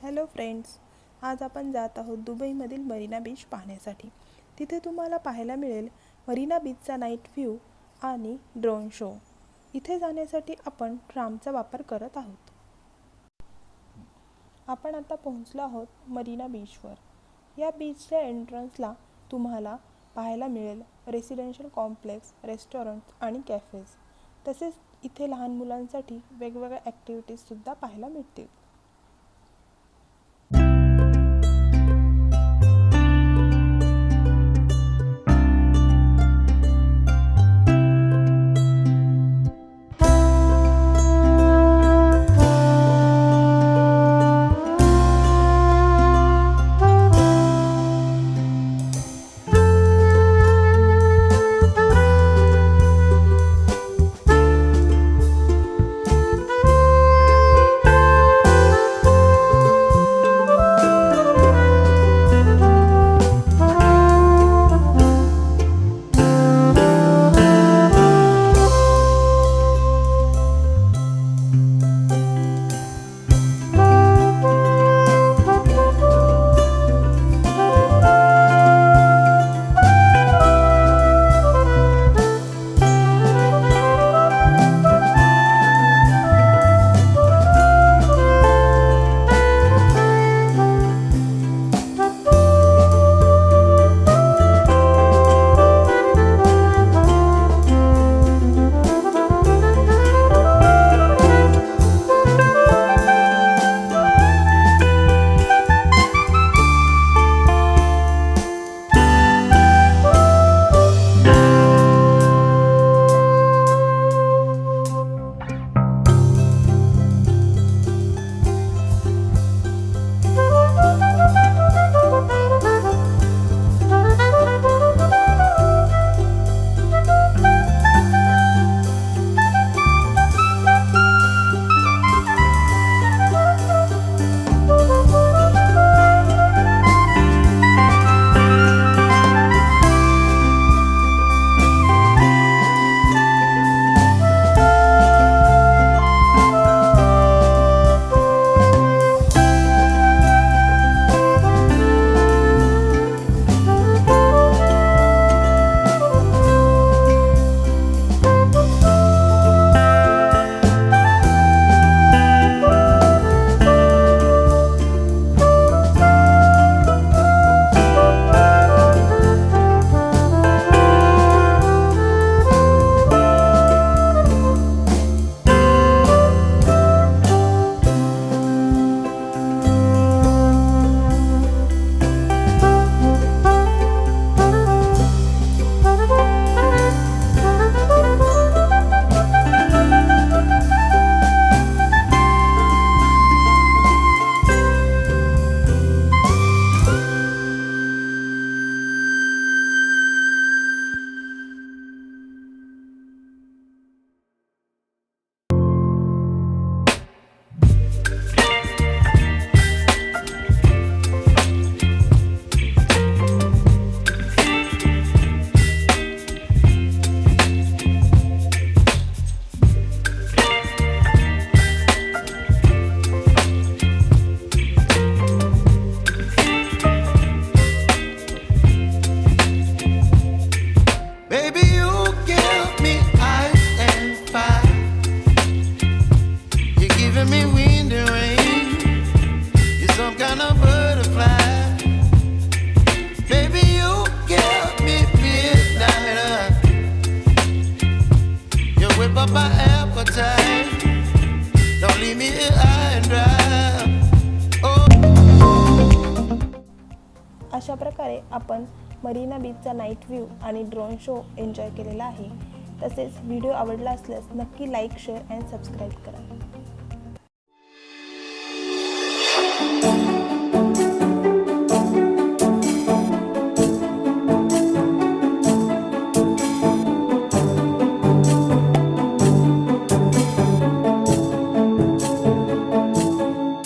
Hello friends, आज आपण जात आहोत दुबईमधील मरीना बीच पाहण्यासाठी। तिथे तुम्हाला पाहायला मिळेल मरीना बीचचा नाईट व्ह्यू आणि ड्रोन शो। इथे जाण्यासाठी आपण ट्रामचा वापर करत आहोत। आपण आता पोहोचलो आहोत मरीना बीचवर। या बीचच्या एंट्रन्सला तुम्हाला पाहायला मिळेल रेसिडेन्शियल कॉम्प्लेक्स, रेस्टॉरंट आणि कॅफेज। तसेच इथे लहान मुलांसाठी वेगवेगळ्या ॲक्टिव्हिटीज सुद्धा पाहायला मिळतील। अशा प्रकारे आपण मरीना बीचचा नाईट व्ह्यू आणि ड्रोन शो एन्जॉय केलेला आहे। तसेच व्हिडिओ आवडला असल्यास नक्की लाईक, शेअर आणि सबस्क्राईब करा।